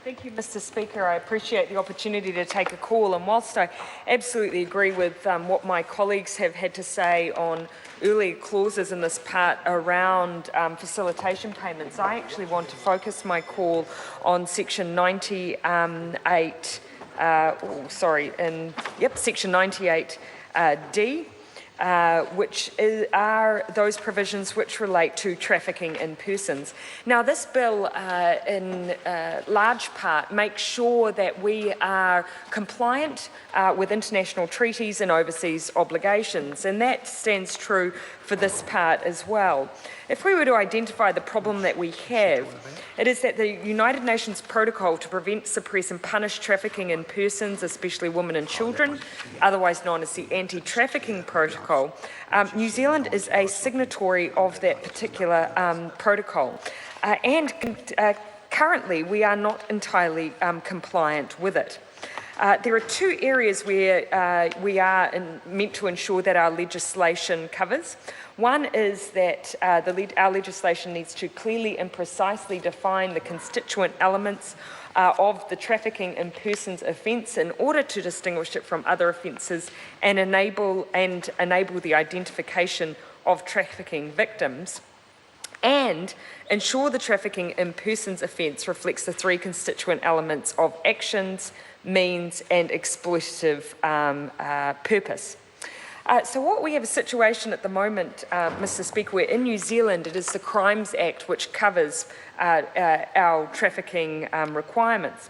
Thank you, Mr. Speaker. I appreciate the opportunity to take a call, and whilst I absolutely agree with what my colleagues have had to say on earlier clauses in this part around facilitation payments, I actually want to focus my call on section 98, section 98D. Which are those provisions which relate to trafficking in persons. Now, this bill, in large part, makes sure that we are compliant with international treaties and overseas obligations, and that stands true for this part as well. If we were to identify the problem that we have, it is that the United Nations Protocol to prevent, suppress and punish trafficking in persons, especially women and children, otherwise known as the Anti-Trafficking Protocol, New Zealand is a signatory of that particular protocol, and currently we are not entirely compliant with it. There are two areas where we are meant to ensure that our legislation covers. One is that our legislation needs to clearly and precisely define the constituent elements of the trafficking in persons offence in order to distinguish it from other offences and enable the identification of trafficking victims, and ensure the trafficking in persons offence reflects the three constituent elements of actions, means and exploitative purpose. So what we have a situation at the moment, Mr. Speaker, where in New Zealand it is the Crimes Act which covers our trafficking requirements.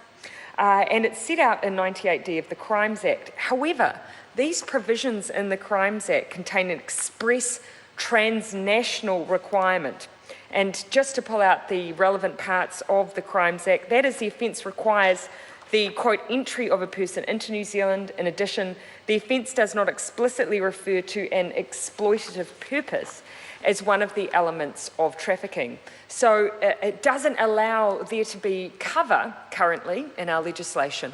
And it's set out in 98D of the Crimes Act. However, these provisions in the Crimes Act contain an express transnational requirement. And just to pull out the relevant parts of the Crimes Act, that is, the offence requires the, quote, entry of a person into New Zealand. In addition, the offence does not explicitly refer to an exploitative purpose as one of the elements of trafficking. So it doesn't allow there to be cover currently in our legislation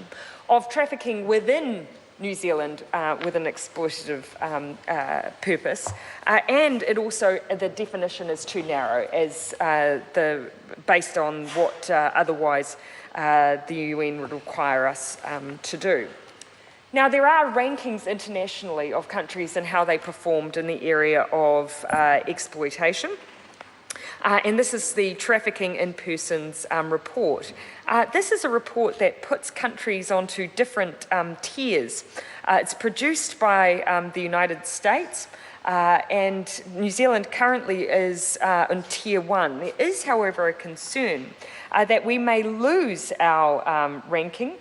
of trafficking within New Zealand with an exploitative purpose, and it also, the definition is too narrow as based on what otherwise the UN would require us to do. Now, there are rankings internationally of countries and how they performed in the area of exploitation. And this is the Trafficking in Persons report. This is a report that puts countries onto different tiers. It's produced by the United States, and New Zealand currently is on tier 1. There is, however, a concern that we may lose our ranking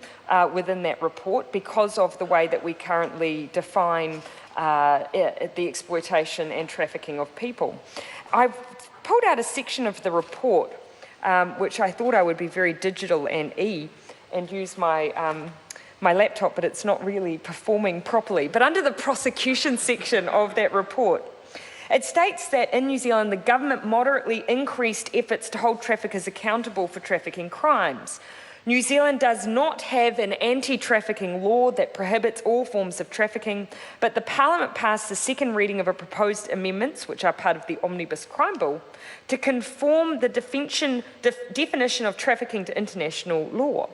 within that report because of the way that we currently define the exploitation and trafficking of people. I've pulled out a section of the report, which I thought I would be very digital and use my my laptop, but it's not really performing properly. But under the prosecution section of that report, it states that in New Zealand, the government moderately increased efforts to hold traffickers accountable for trafficking crimes. New Zealand does not have an anti-trafficking law that prohibits all forms of trafficking, but the Parliament passed the second reading of a proposed amendments, which are part of the Omnibus Crime Bill, to conform the definition of trafficking to international law.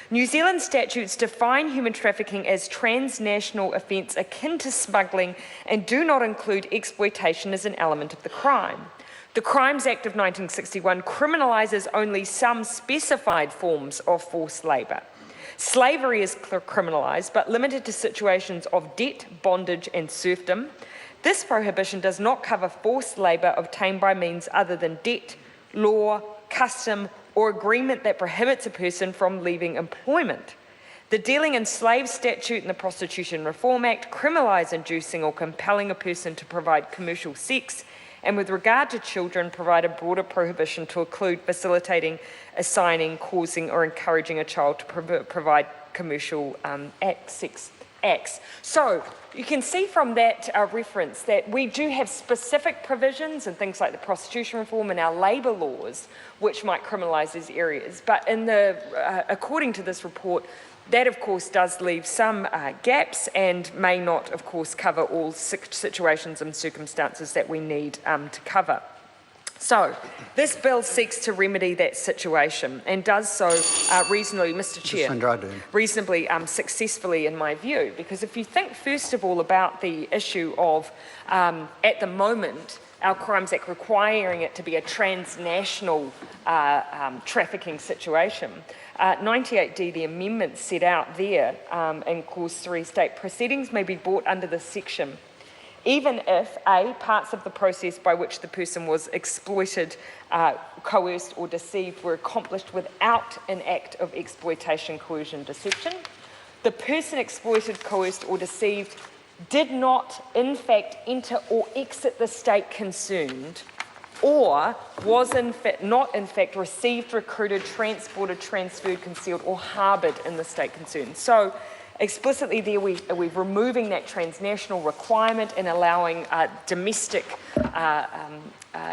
New Zealand statutes define human trafficking as transnational offence akin to smuggling and do not include exploitation as an element of the crime. The Crimes Act of 1961 criminalises only some specified forms of forced labour. Slavery is criminalised, but limited to situations of debt, bondage and serfdom. This prohibition does not cover forced labour obtained by means other than debt, law, custom or agreement that prohibits a person from leaving employment. The Dealing in Slaves Statute and the Prostitution Reform Act criminalise inducing or compelling a person to provide commercial sex, and with regard to children, provide a broader prohibition to include facilitating, assigning, causing or encouraging a child to provide commercial sex acts. So you can see from that reference that we do have specific provisions and things like the prostitution reform and our labour laws which might criminalise these areas. But in according to this report, that, of course, does leave some gaps and may not, of course, cover all situations and circumstances that we need to cover. So, this bill seeks to remedy that situation and does so reasonably, Mr Chair, reasonably successfully in my view, because if you think first of all about the issue of, at the moment, our Crimes Act requiring it to be a transnational trafficking situation, 98D, the amendment set out there in Clause 3, state proceedings may be brought under this section even if, A, parts of the process by which the person was exploited, coerced or deceived were accomplished without an act of exploitation, coercion, deception. The person exploited, coerced or deceived did not, in fact, enter or exit the state concerned, or was not in fact received, recruited, transported, transferred, concealed or harboured in the state concerned. So, explicitly there we're removing that transnational requirement and allowing domestic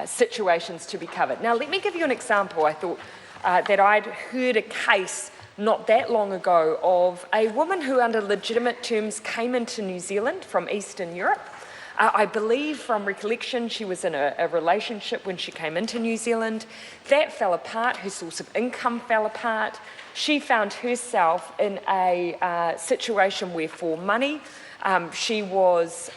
situations to be covered. Now let me give you an example. I thought that I'd heard a case not that long ago of a woman who under legitimate terms came into New Zealand from Eastern Europe. I believe from recollection she was in a relationship when she came into New Zealand. That fell apart, her source of income fell apart. She found herself in a situation where for money she was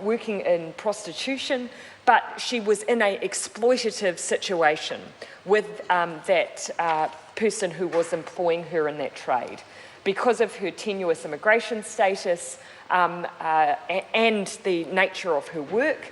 working in prostitution, but she was in an exploitative situation with that person who was employing her in that trade. Because of her tenuous immigration status and the nature of her work,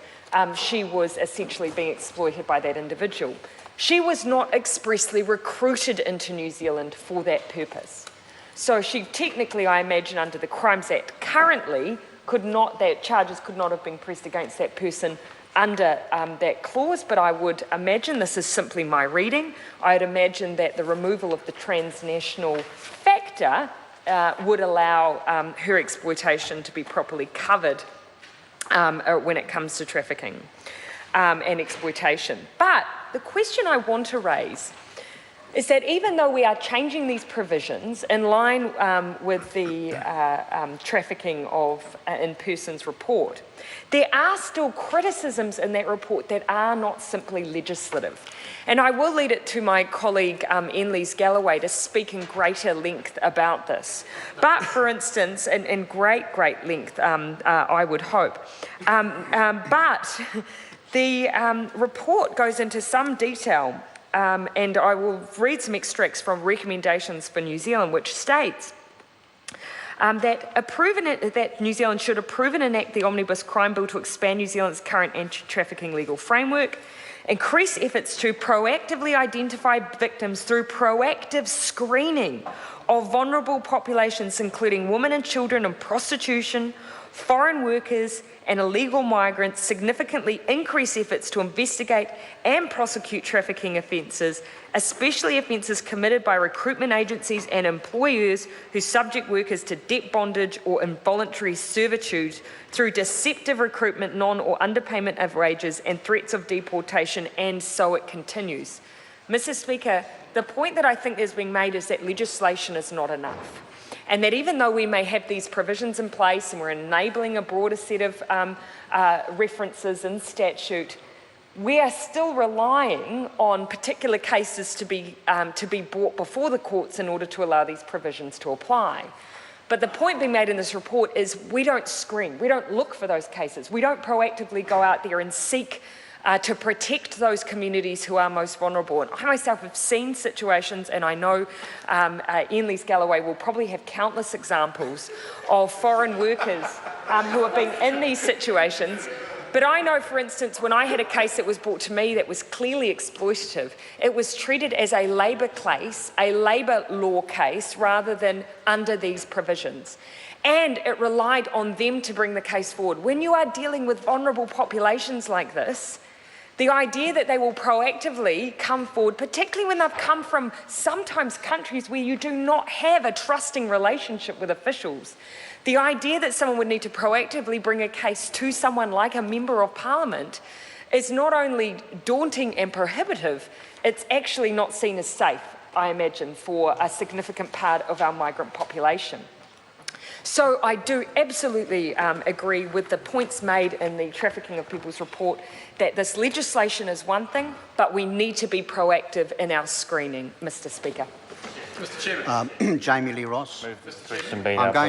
she was essentially being exploited by that individual. She was not expressly recruited into New Zealand for that purpose. So she technically, I imagine, under the Crimes Act currently, that charges could not have been pressed against that person under that clause, but I would imagine, this is simply my reading, I'd imagine that the removal of the transnational factor would allow her exploitation to be properly covered when it comes to trafficking and exploitation. But the question I want to raise is that even though we are changing these provisions in line with the trafficking in persons report, there are still criticisms in that report that are not simply legislative. And I will leave it to my colleague Enlise Galloway to speak in greater length about this. But for instance, in great length, I would hope. But the report goes into some detail, and I will read some extracts from recommendations for New Zealand, which states that New Zealand should approve and enact the Omnibus Crime Bill to expand New Zealand's current anti-trafficking legal framework, increase efforts to proactively identify victims through proactive screening of vulnerable populations, including women and children in prostitution, foreign workers and illegal migrants, significantly increase efforts to investigate and prosecute trafficking offences, especially offences committed by recruitment agencies and employers who subject workers to debt bondage or involuntary servitude through deceptive recruitment, non- or underpayment of wages and threats of deportation, and so it continues. Mr. Speaker, the point that I think is being made is that legislation is not enough. And that even though we may have these provisions in place and we're enabling a broader set of references in statute, we are still relying on particular cases to be brought before the courts in order to allow these provisions to apply. But the point being made in this report is we don't screen, we don't look for those cases, we don't proactively go out there and seek to protect those communities who are most vulnerable. And I myself have seen situations, and I know Enlise Galloway will probably have countless examples of foreign workers who have been in these situations. But I know, for instance, when I had a case that was brought to me that was clearly exploitative, it was treated as a labour case, a labour law case, rather than under these provisions. And it relied on them to bring the case forward. When you are dealing with vulnerable populations like this, the idea that they will proactively come forward, particularly when they've come from sometimes countries where you do not have a trusting relationship with officials, the idea that someone would need to proactively bring a case to someone like a Member of Parliament is not only daunting and prohibitive, it's actually not seen as safe, I imagine, for a significant part of our migrant population. So I do absolutely agree with the points made in the Trafficking of People's report that this legislation is one thing, but we need to be proactive in our screening, Mr. Speaker. Mr. Chairman. Jamie Lee Ross. Move this question be I'm now going